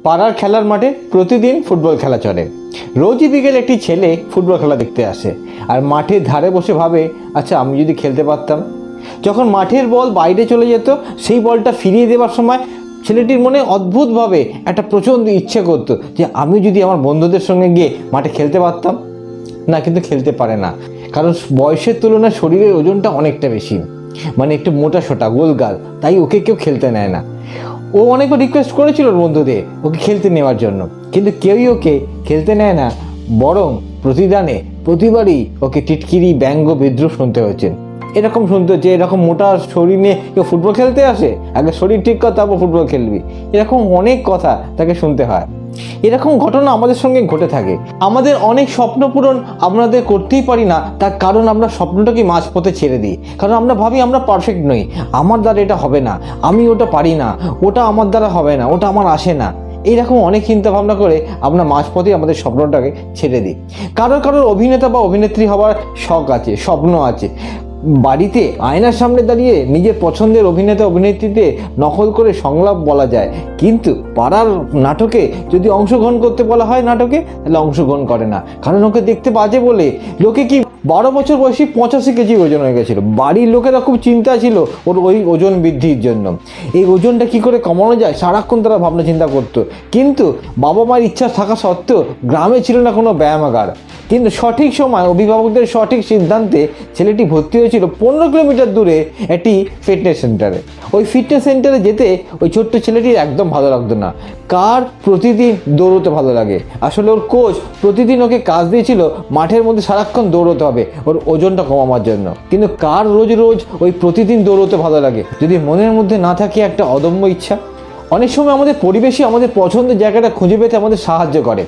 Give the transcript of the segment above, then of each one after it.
পাড়ার খেলার মাঠে প্রতিদিন ফুটবল খেলা চলে। রোজই বিকেলে একটি ছেলে ফুটবল খেলা দেখতে আসে আর মাঠের ধারে বসে ভাবে, আচ্ছা আমি যদি খেলতে পারতাম। যখন মাঠের বল বাইরে চলে যেত, সেই বলটা ফিরিয়ে দেওয়ার সময় ছেলেটির মনে অদ্ভুতভাবে একটা প্রচণ্ড ইচ্ছে করতো যে আমি যদি আমার বন্ধুদের সঙ্গে গিয়ে মাঠে খেলতে পারতাম। না, কিন্তু খেলতে পারে না, কারণ বয়সের তুলনায় শরীরের ওজনটা অনেকটা বেশি, মানে একটু মোটা সোটা গোলগাল, তাই ওকে কেউ খেলতে নেয় না। ও অনেকবার রিকোয়েস্ট করেছিল ওর বন্ধুদের ওকে খেলতে নেওয়ার জন্য, কিন্তু কেউই ওকে খেলতে নেয় না, বরং প্রতিদানে প্রতিবারই ওকে টিটকিরি ব্যঙ্গ বিদ্রুপ শুনতে হচ্ছে। এরকম শুনতে হচ্ছে, এরকম মোটা শরীর নিয়ে কেউ ফুটবল খেলতে আসে, আগে শরীর ঠিক কর তারপর ফুটবল খেলবি, এরকম অনেক কথা তাকে শুনতে হয়। এরকম ঘটনা আমাদের সঙ্গে ঘটে থাকে। আমাদের অনেক স্বপ্ন পূরণ আমাদের করতেই পারি না, তার কারণ আমরা স্বপ্নটাকে মাঝপথে ছেড়ে দিই। কারণ আমরা ভাবি আমরা পারফেক্ট নই, আমার দ্বারা এটা হবে না, আমি ওটা পারি না, ওটা আমার দ্বারা হবে না, ওটা আমার আসে না। এইরকম অনেক চিন্তা ভাবনা করে আমরা মাঝপথেই আমাদের স্বপ্নটাকে ছেড়ে দিই। কারোর অভিনেতা বা অভিনেত্রী হওয়ার শখ আছে, স্বপ্ন আছে। বাড়িতে আয়নার সামনে দাঁড়িয়ে নিজের পছন্দের অভিনেতা অভিনেত্রীতে নকল করে সংলাপ বলা যায়, কিন্তু পাড়ার নাটকে যদি অংশগ্রহণ করতে বলা হয় নাটকে, তাহলে অংশগ্রহণ করে না, কারণ ওকে দেখতে বাজে বলে। লোকে কি 12 বছর বয়সী 85 কেজি ওজন হয়ে গেছিলো। বাড়ির লোকেরা খুব চিন্তা ছিল ওর ওই ওজন বৃদ্ধির জন্য। এই ওজনটা কি করে কমানো যায় সারাক্ষণ তারা ভাবনা চিন্তা করতো, কিন্তু বাবা মায়ের ইচ্ছা থাকা সত্ত্বেও গ্রামে ছিল না কোনো ব্যায়ামাগার। কিন্তু সঠিক সময় অভিভাবকদের সঠিক সিদ্ধান্তে ছেলেটি ভর্তি হয়েছিল 15 কিলোমিটার দূরে একটি ফিটনেস সেন্টারে। ওই ফিটনেস সেন্টারে যেতে ওই ছোট্ট ছেলেটির একদম ভালো লাগতো না। কার প্রতিদিন দৌড়তে ভালো লাগে? আসলে ওর কোচ প্রতিদিন ওকে কাজ দিয়েছিল মাঠের মধ্যে সারাক্ষণ দৌড়তে হবে ওর ওজনটা কমানোর জন্য। কিন্তু কার রোজ রোজ ওই প্রতিদিন দৌড়তে ভালো লাগে যদি মনের মধ্যে না থাকে একটা অদম্য ইচ্ছা? অনেক সময় আমাদের পরিবেশই আমাদের পছন্দের জায়গাটা খুঁজে পেতে আমাদের সাহায্য করে।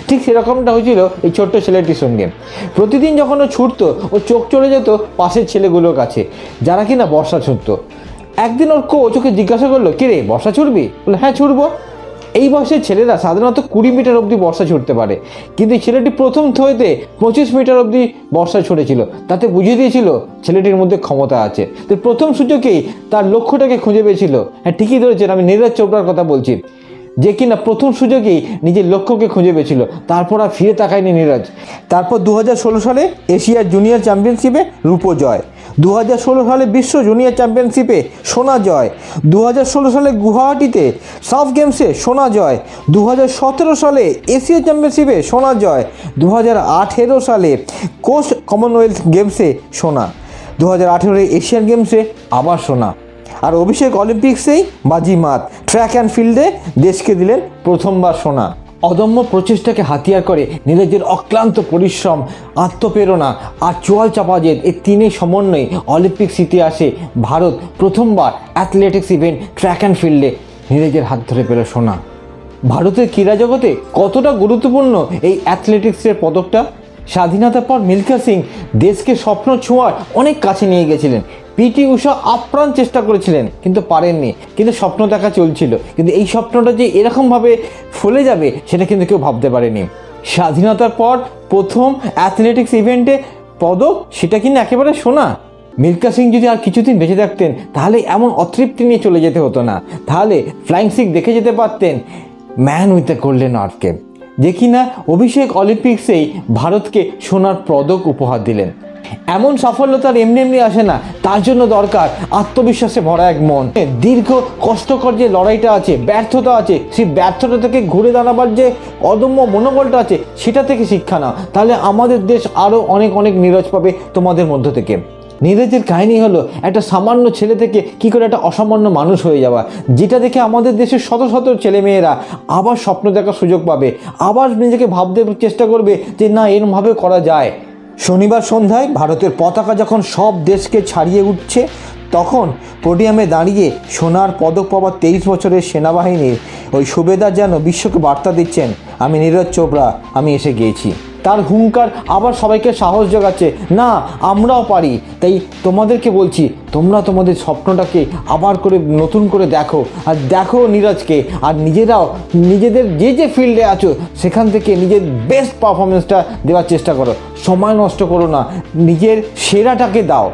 ঠিক সেরকমটা হয়েছিল এই ছোট্ট ছেলেটির সঙ্গে। প্রতিদিন যখন ও ছুটতো, ও চোখ চলে যেত পাশের ছেলেগুলোর কাছে যারা কিনা বর্ষা ছুটতো। একদিন ওর কোচ ওকে জিজ্ঞাসা করলো, কে রে বর্ষা ছুটবি? বলে, হ্যাঁ ছুটবো। এই বয়সের ছেলেরা সাধারণত 20 মিটার অবধি বর্ষা ছুটতে পারে, কিন্তু ছেলেটি প্রথম থইতে 25 মিটার অবধি বর্ষা ছুটেছিল। তাতে বুঝিয়ে দিয়েছিল ছেলেটির মধ্যে ক্ষমতা আছে। তো প্রথম সুযোগেই তার লক্ষ্যটাকে খুঁজে পেয়েছিল। হ্যাঁ, ঠিকই ধরেছেন, আমি নীরজ চোপড়ার কথা বলছি, যে কিনা প্রথম সুযোগেই নিজের লক্ষ্যকে খুঁজে পেয়েছিল। তারপর আর ফিরে তাকায়নি নীরজ। তারপর 2016 সালে এশিয়ার জুনিয়র চ্যাম্পিয়নশিপে রূপো জয়, 2016 সালে বিশ্ব জুনিয়র চ্যাম্পিয়নশিপে সোনা জয়, 2016 সালে গুয়াহাটিতে সাফ গেমসে সোনা জয়, 2017 সালে এশিয়া চ্যাম্পিয়নশিপে সোনা জয়, 2018 সালে কোস্ট কমনওয়েলথ গেমসে সোনা, 2018 এশিয়ান গেমসে আবার সোনা। আর অভিষেক অলিম্পিক্সেই বাজিমাত, ট্র্যাক অ্যান্ড ফিল্ডে দেশকে দিলেন প্রথমবার সোনা। অদম্য প্রচেষ্টাকে হাতিয়ার করে নীরজের অক্লান্ত পরিশ্রম, আত্মপ্রেরণা আর চোয়াল চাপা জেদ, এই তিনের সমন্বয়ে অলিম্পিক্স ইতিহাসে ভারত প্রথমবার অ্যাথলেটিক্স ইভেন্ট ট্র্যাক অ্যান্ড ফিল্ডে নীরজের হাত ধরে পেল সোনা। ভারতের ক্রীড়া জগতে কতটা গুরুত্বপূর্ণ এই অ্যাথলেটিক্সের পদকটা? স্বাধীনতার পর মিলখা সিং দেশকে স্বপ্ন ছোঁয়ার অনেক কাছে নিয়ে গেছিলেন। পিটি ঊষা আপ্রাণ চেষ্টা করেছিলেন কিন্তু পারেননি, কিন্তু স্বপ্ন দেখা চলছিল। কিন্তু এই স্বপ্নটা যে এরকমভাবে ফলে যাবে সেটা কিন্তু কেউ ভাবতে পারেনি। স্বাধীনতার পর প্রথম অ্যাথলেটিক্স ইভেন্টে পদক, সেটা কিন্তু একেবারে সোনা। মিলখা সিং যদি আর কিছুদিন বেঁচে থাকতেন তাহলে এমন অতৃপ্তি নিয়ে চলে যেতে হতো না, তাহলে ফ্লাইং সিখ দেখে যেতে পারতেন ম্যান উইথ দ্য গোল্ডেন আর্মকে, যে কিনা অভিষেক অলিম্পিক্সেই ভারতকে সোনার পদক উপহার দিলেন। এমন সাফল্য তার এমনি এমনি আসে না, তার জন্য দরকার আত্মবিশ্বাসে ভরা এক মন। দীর্ঘ কষ্টকর যে লড়াইটা আছে, ব্যর্থতা আছে, সেই ব্যর্থতা থেকে ঘুরে দাঁড়াবার যে অদম্য মনোবলটা আছে, সেটা থেকে শিক্ষা নাও, তাহলে আমাদের দেশ আরও অনেক অনেক নীরজ পাবে তোমাদের মধ্য থেকে। নীরজের কাহিনী হলো একটা সামান্য ছেলে থেকে কী করে একটা অসামান্য মানুষ হয়ে যাওয়া, যেটা দেখে আমাদের দেশের শত শত ছেলেমেয়েরা আবার স্বপ্ন দেখার সুযোগ পাবে, আবার নিজেকে ভাবতে চেষ্টা করবে যে না, এরমভাবে করা যায়। শনিবার সন্ধ্যায় ভারতের পতাকা যখন সব দেশকে ছাড়িয়ে উঠছে, তখন পোডিয়ামে দাঁড়িয়ে সোনার পদক পাওয়া 23 বছরের সেনাবাহিনীর ওই সুবেদার যেন বিশ্বকে বার্তা দিচ্ছেন, আমি নীরজ চোপড়া, আমি এসে গিয়েছি। তার হুঙ্কার আবার সবাইকে সাহস জোগাচ্ছে, না আমরাও পারি। তাই তোমাদেরকে বলছি, তোমরা তোমাদের স্বপ্নটাকে আবার করে নতুন করে দেখো, আর দেখো নীরজকে, আর নিজেরাও নিজেদের যে যে ফিল্ডে আছো সেখান থেকে নিজের বেস্ট পারফরমেন্সটা দেওয়ার চেষ্টা করো। সময় নষ্ট করো না, নিজের সেরাটাকে দাও।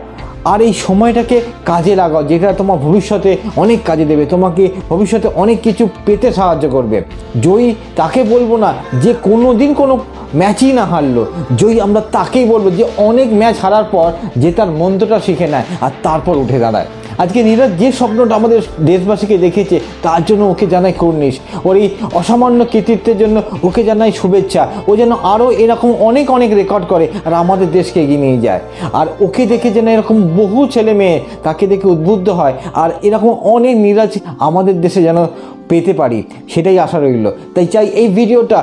আর এই সময়টাকে কাজে লাগাও, যেটা তোমার ভবিষ্যতে অনেক কাজে দেবে, তোমাকে ভবিষ্যতে অনেক কিছু পেতে সাহায্য করবে। জয়ী তাকে বলবো না যে কোনো দিন কোনো ম্যাচই না হারলো, জয়ী আমরা তাকেই বলবো যে অনেক ম্যাচ হারার পর যে তার মন্ত্রটা শিখে নেয় আর তারপর উঠে দাঁড়ায়। আজকে নীরজ যে স্বপ্নটা আমাদের দেশবাসীকে দেখেছে তার জন্য ওকে জানাই কুর্নিশ, ওর এই অসামান্য কৃতিত্বের জন্য ওকে জানাই শুভেচ্ছা। ও যেন আরও এরকম অনেক অনেক রেকর্ড করে আর আমাদের দেশকে এগিয়ে নিয়ে যায়। আর ওকে দেখে যেন এরকম বহু ছেলে মেয়ে তাকে দেখে উদ্বুদ্ধ হয় আর এরকম অনেক নীরজ আমাদের দেশে যেন পেতে পারি, সেটাই আশা রইল। তাই চাই এই ভিডিওটা